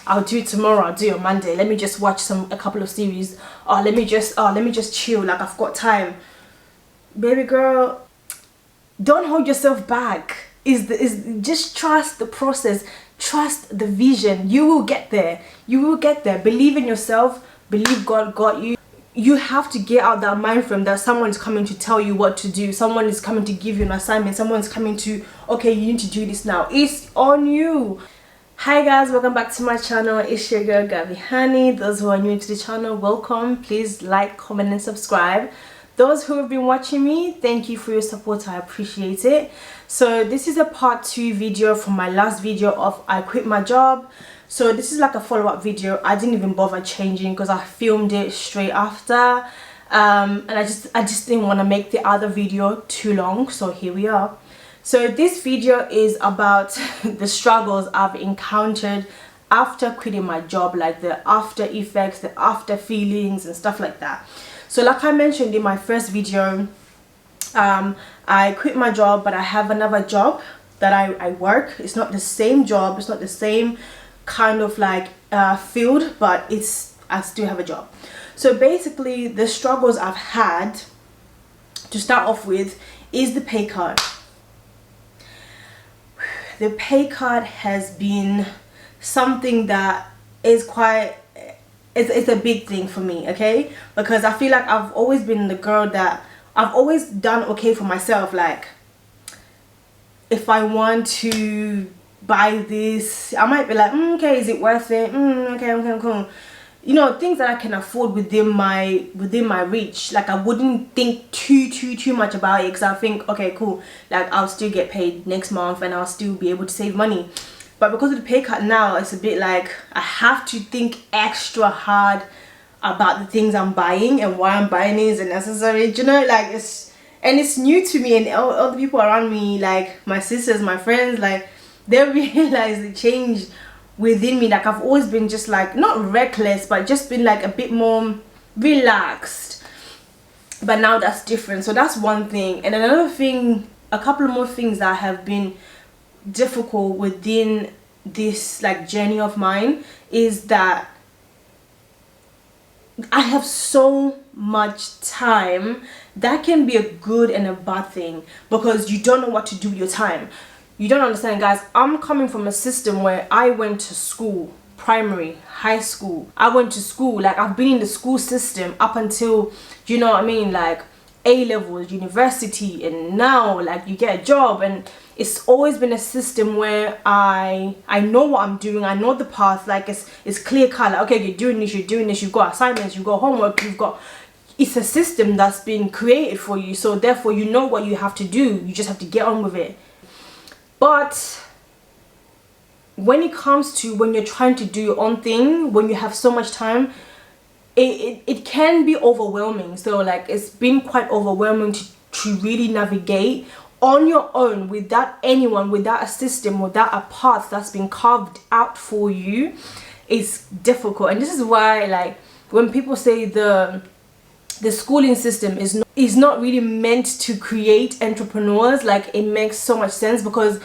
I'll do it tomorrow, I'll do it on Monday, let me just watch a couple of series, or let me just chill, like I've got time. Baby girl, don't hold yourself back. Just trust the process, trust the vision. You will get there. You will get there. Believe in yourself. Believe God got you. You have to get out that mind frame that someone's coming to tell you what to do. Someone is coming to give you an assignment. Someone's coming to, okay, you need to do this now. It's on you. Hi guys, welcome back to my channel. It's your girl Gabi Honey. Those who are new to the channel, welcome. Please like, comment and subscribe. Those who have been watching me, thank you for your support. I appreciate it. So this is a part 2 video from my last video of I quit my job. So this is like a follow-up video. I didn't even bother changing because I filmed it straight after, and I just didn't want to make the other video too long. So here we are. So this video is about the struggles I've encountered after quitting my job, like the after effects, the after feelings and stuff like that. So like I mentioned in my first video, I quit my job, but I have another job that I work. It's not the same job, it's not the same kind of like field, but I still have a job. So basically the struggles I've had to start off with is the pay cut. The pay cut has been something that is quite, it's a big thing for me, okay? Because I feel like I've always been the girl that I've always done okay for myself. Like if I want to buy this, I might be like, okay, is it worth it? Okay, cool. You know, things that I can afford within my reach. Like I wouldn't think too much about it, because I think, okay, cool, like I'll still get paid next month and I'll still be able to save money. But because of the pay cut now, it's a bit like I have to think extra hard about the things I'm buying and why I'm buying is unnecessary. You know, like it's new to me, and all the people around me, like my sisters, my friends, like they realize the change within me. Like I've always been just like not reckless, but just been like a bit more relaxed. But now that's different. So that's one thing. And another thing, a couple of more things that have been difficult within this like journey of mine is that I have so much time. That can be a good and a bad thing, because you don't know what to do with your time. You don't understand, guys. I'm coming from a system where I went to school, primary, high school. I went to school, like I've been in the school system up until, you know what I mean, like A-levels, university, and now like you get a job. And it's always been a system where I know what I'm doing. I know the path. Like it's clear cut. Like, okay, you're doing this, you've got assignments, you've got homework, it's a system that's been created for you. So therefore you know what you have to do. You just have to get on with it. But when it comes to when you're trying to do your own thing, when you have so much time, it can be overwhelming. So like it's been quite overwhelming to really navigate on your own without anyone, without a system, without a path that's been carved out for you. It's difficult. And this is why, like, when people say the schooling system is not really meant to create entrepreneurs, like it makes so much sense, because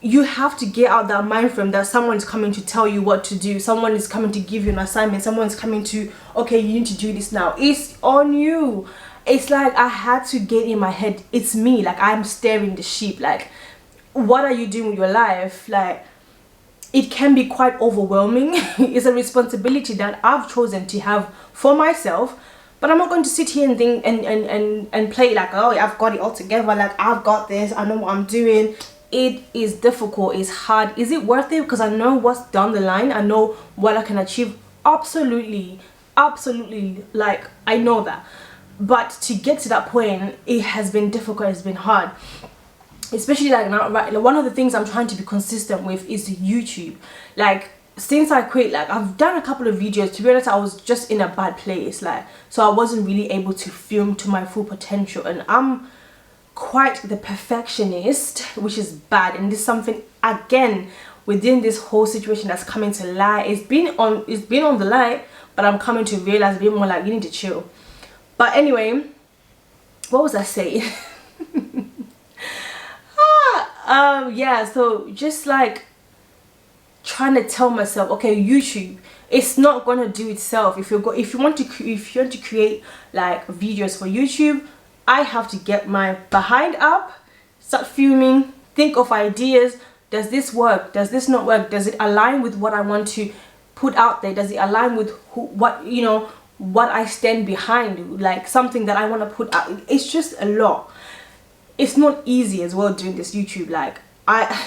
you have to get out that mind frame that someone's coming to tell you what to do. Someone is coming to give you an assignment. Someone's coming to, okay, you need to do this now. It's on you. It's like I had to get in my head, it's me, like I'm steering the sheep. Like, what are you doing with your life? Like, it can be quite overwhelming. It's a responsibility that I've chosen to have for myself. But I'm not going to sit here and think and play like, oh, I've got it all together, like I've got this, I know what I'm doing. It is difficult, it's hard. Is it worth it? Because I know what's down the line, I know what I can achieve. Absolutely, like I know that. But to get to that point, it has been difficult, it's been hard. Especially like now, right, like one of the things I'm trying to be consistent with is YouTube. Like since I quit, like I've done a couple of videos. To be honest, I was just in a bad place, like, so I wasn't really able to film to my full potential. And I'm quite the perfectionist, which is bad. And this is something, again, within this whole situation that's coming to light. It's been on the light, but I'm coming to realize a bit more like you need to chill. But anyway, what was I saying? Yeah, so just like trying to tell myself, okay, YouTube, it's not gonna do itself. If you want to create like videos for YouTube, I have to get my behind up, start filming, think of ideas. Does this work? Does this not work? Does it align with what I want to put out there? Does it align with what I stand behind, like something that I want to put out? It's just a lot. It's not easy as well doing this YouTube. Like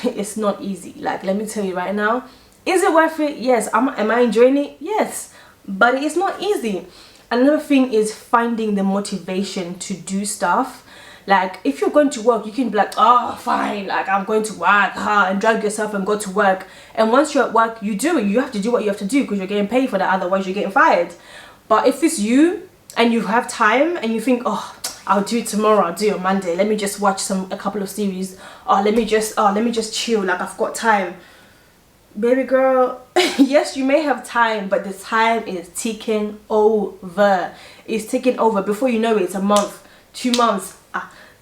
it's not easy. Like, let me tell you right now, is it worth it? Yes. Am I enjoying it? Yes, but it's not easy. Another thing is finding the motivation to do stuff. Like, if you're going to work, you can be like, oh, fine, like, I'm going to work, and drag yourself and go to work. And once you're at work, you do it. You have to do what you have to do because you're getting paid for that. Otherwise, you're getting fired. But if it's you and you have time and you think, oh, I'll do it tomorrow, I'll do it on Monday, let me just watch a couple of series, or let me just chill, like, I've got time. Baby girl, yes, you may have time, but the time is ticking over. It's ticking over. Before you know it, it's a month, 2 months.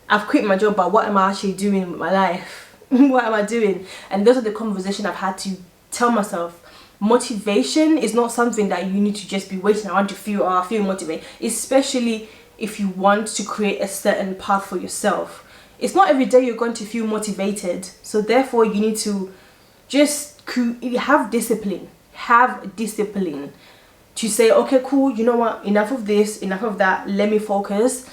I've quit my job, but what am I actually doing with my life? What am I doing? And those are the conversations I've had to tell myself. Motivation is not something that you need to just be waiting around to feel, I feel motivated. Especially if you want to create a certain path for yourself. It's not every day you're going to feel motivated. So therefore, you need to just have discipline. Have discipline to say, okay, cool, you know what? Enough of this, enough of that. Let me focus.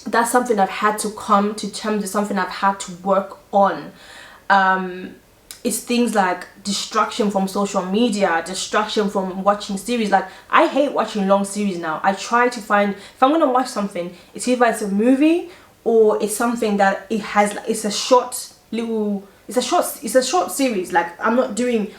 That's something I've had to come to terms with, something I've had to work on. It's things like distraction from social media, distraction from watching series. Like, I hate watching long series now. I try to find, if I'm going to watch something, it's either it's a movie or it's something that it's a short series. Like, I'm not doing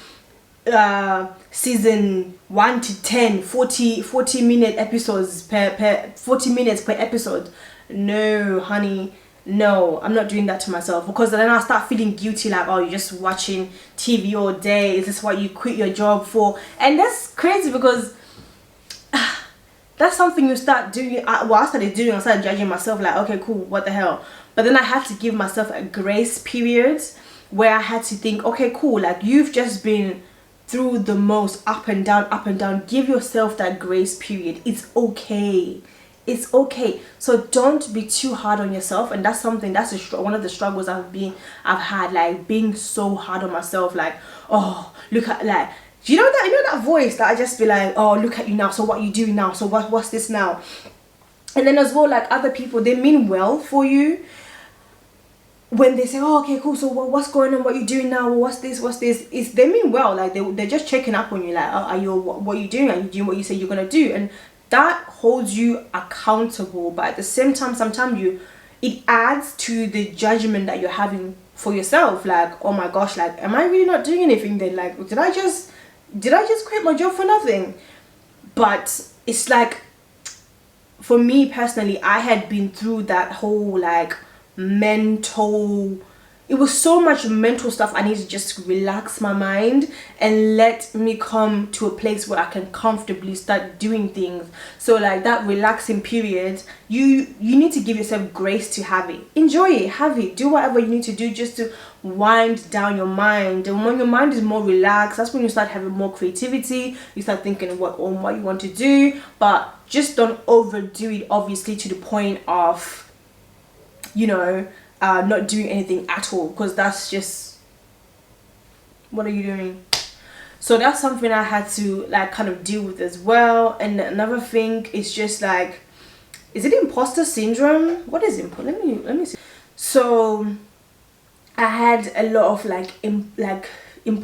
season 1 to 10 40 minute episodes per 40 minutes per episode. No, honey, no, I'm not doing that to myself, because then I'll start feeling guilty, like, oh, you're just watching TV all day, is this what you quit your job for? And that's crazy, because that's something you start doing. I started doing, I started judging myself, like, okay, cool, what the hell? But then I had to give myself a grace period where I had to think, okay, cool, like, you've just been through the most up and down. Give yourself that grace period. It's okay. It's okay. So don't be too hard on yourself. And that's something, that's one of the struggles I've had, like, being so hard on myself, like, oh, look at, like, you know that voice that I just be like, oh, look at you now, so what you doing now, so what's this now? And then as well, like, other people, they mean well for you when they say, oh, okay, cool, so what's going on, what you doing now, what's this, is they mean well, like, they're just checking up on you, like, oh, what are you doing, are you doing what you say you're gonna do? And that holds you accountable. But at the same time, sometimes it adds to the judgment that you're having for yourself, like, oh my gosh, like, am I really not doing anything then? Like, did I just quit my job for nothing? But it's like, for me personally, I had been through that whole, like, it was so much mental stuff. I need to just relax my mind and let me come to a place where I can comfortably start doing things. So, like, that relaxing period, you need to give yourself grace to have it. Enjoy it, have it, do whatever you need to do just to wind down your mind. And when your mind is more relaxed, that's when you start having more creativity. You start thinking of what you want to do, but just don't overdo it, obviously, to the point of, not doing anything at all, because that's just, what are you doing? So that's something I had to, like, kind of deal with as well. And another thing is just, like, is it imposter syndrome? What is let me see. So I had a lot of,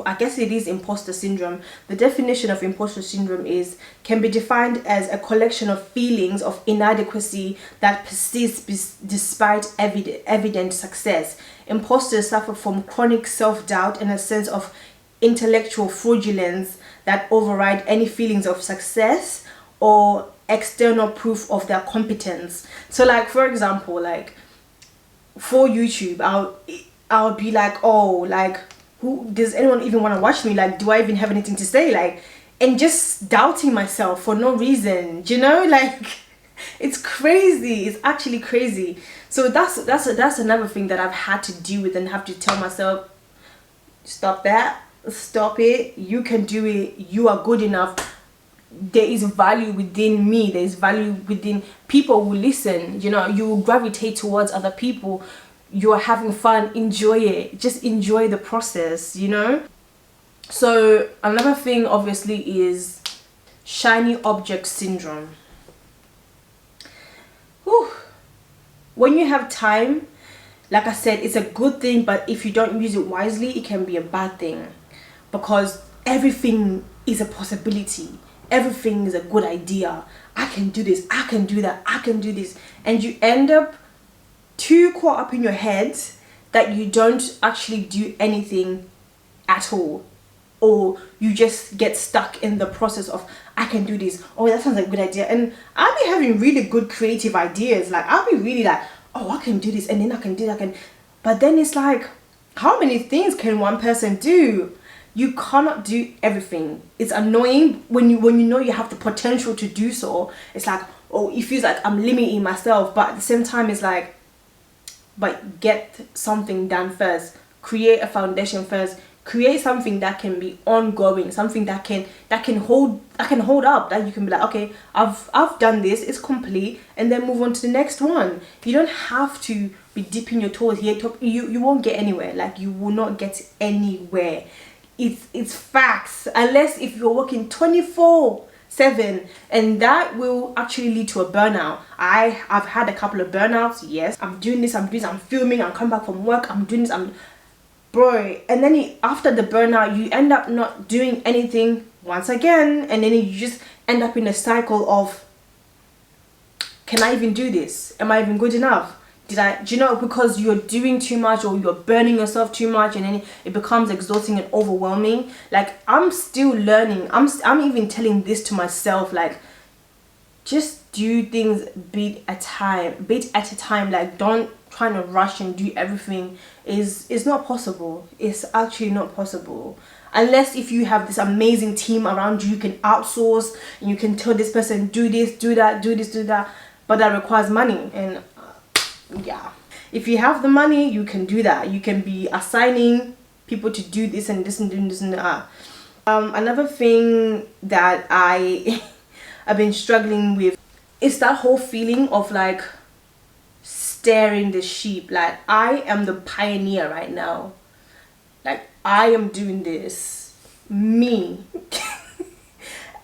I guess it is imposter syndrome. The definition of imposter syndrome can be defined as a collection of feelings of inadequacy that persists despite evident success. Imposters suffer from chronic self-doubt and a sense of intellectual fraudulence that override any feelings of success or external proof of their competence. So, like, for example, like, for YouTube, I'll be like, oh, like, who does anyone even want to watch me? Like, do I even have anything to say? Like, and just doubting myself for no reason, like, it's crazy. It's actually crazy. So that's another thing that I've had to deal with and have to tell myself, stop that, stop it, you can do it, you are good enough, there is value within me, there's value within people who listen, you know, you will gravitate towards other people, you're having fun, enjoy it, just enjoy the process, you know. So another thing obviously is shiny object syndrome. Whew. When you have time, like I said, it's a good thing, but if you don't use it wisely, it can be a bad thing, because everything is a possibility, everything is a good idea. I can do this, I can do that, I can do this, and you end up too caught up in your head that you don't actually do anything at all, or you just get stuck in the process of, I can do this, oh that sounds like a good idea, and I'll be having really good creative ideas, like I'll be really like, oh I can do this, and then I can do that, but then it's like, how many things can one person do? You cannot do everything. It's annoying when you know you have the potential to do so. It's like, oh, it feels like I'm limiting myself, but at the same time it's like, but get something done first, create a foundation first, create something that can be ongoing, something that can hold up, that you can be like, okay, I've done this, it's complete, and then move on to the next one. You don't have to be dipping your toes here. You won't get anywhere. Like, you will not get anywhere. It's facts, unless if you're working 24/7, and that will actually lead to a burnout. I've had a couple of burnouts. Yes, I'm doing this, I'm filming, I'm coming back from work, I'm doing this, bro, and then after the burnout you end up not doing anything once again, and then you just end up in a cycle of, can I even do this? Am I even good enough? Do you know, because you're doing too much, or you're burning yourself too much, and then it becomes exhausting and overwhelming. Like, I'm still learning. I'm even telling this to myself, like, just do things bit at a time. Like, don't try to rush and do everything. Is not possible. It's actually not possible, unless if you have this amazing team around you can outsource, and you can tell this person, do this, do that, do this, do that, but that requires money. And yeah, if you have the money, you can do that. You can be assigning people to do this and this and this and that. Another thing that I've been struggling with is that whole feeling of like steering the sheep. Like, I am the pioneer right now, like I am doing this, me.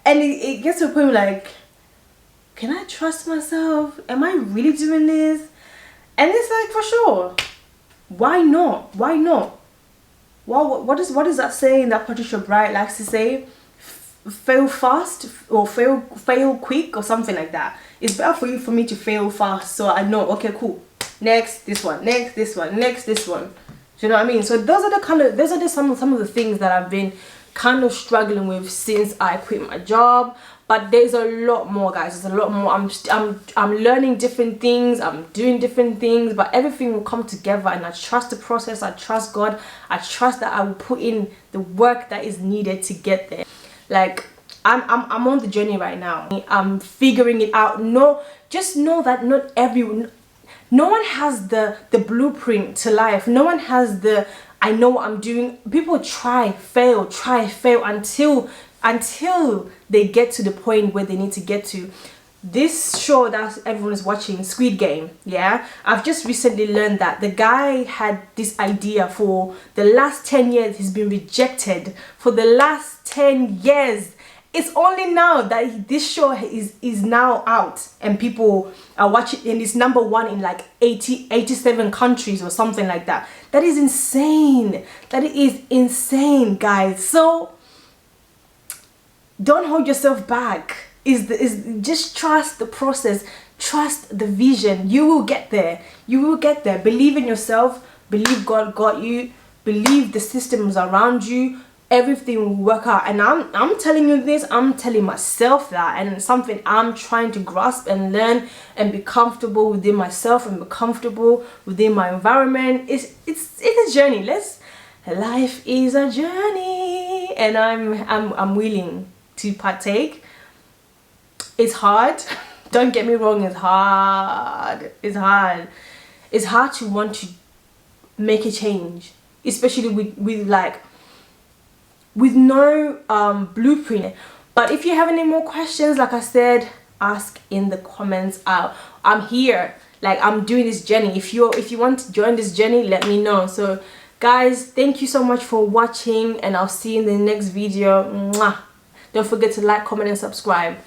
And it gets to a point like, can I trust myself? Am I really doing this? And it's like, for sure, why not? Why not? Well, what is that saying that Patricia Bright likes to say? Fail fast or fail quick or something like that. It's better for me to fail fast, so I know, okay, cool, next this one, next this one, next this one. Do you know what I mean? So those are some of the things that I've been kind of struggling with since I quit my job. But there's a lot more, guys. There's a lot more. I'm learning different things, I'm doing different things, but everything will come together, and I trust the process, I trust God, I trust that I will put in the work that is needed to get there. Like, I'm on the journey right now. I'm figuring it out. Just know that no one has the blueprint to life. No one has the, I know what I'm doing. People try, fail until they get to the point where they need to get to. This show that everyone is watching, Squid Game, yeah, I've just recently learned that the guy had this idea for the last 10 years. He's been rejected for the last 10 years. It's only now that this show is now out and people are watching, and it's #1 in like 87 countries or something like that. That is insane. That is insane, guys. So don't hold yourself back. Just trust the process, trust the vision. You will get there. You will get there. Believe in yourself. Believe God got you. Believe the systems around you. Everything will work out. And I'm telling you this. I'm telling myself that, and it's something I'm trying to grasp and learn and be comfortable within myself and be comfortable within my environment. It's a journey. Life is a journey, and I'm willing to partake. It's hard. Don't get me wrong, it's hard. It's hard to want to make a change, especially with like with no blueprint. But if you have any more questions, like I said, ask in the comments. I'm here, like I'm doing this journey. If you want to join this journey, let me know. So guys, thank you so much for watching, and I'll see you in the next video. Mwah. Don't forget to like, comment and subscribe.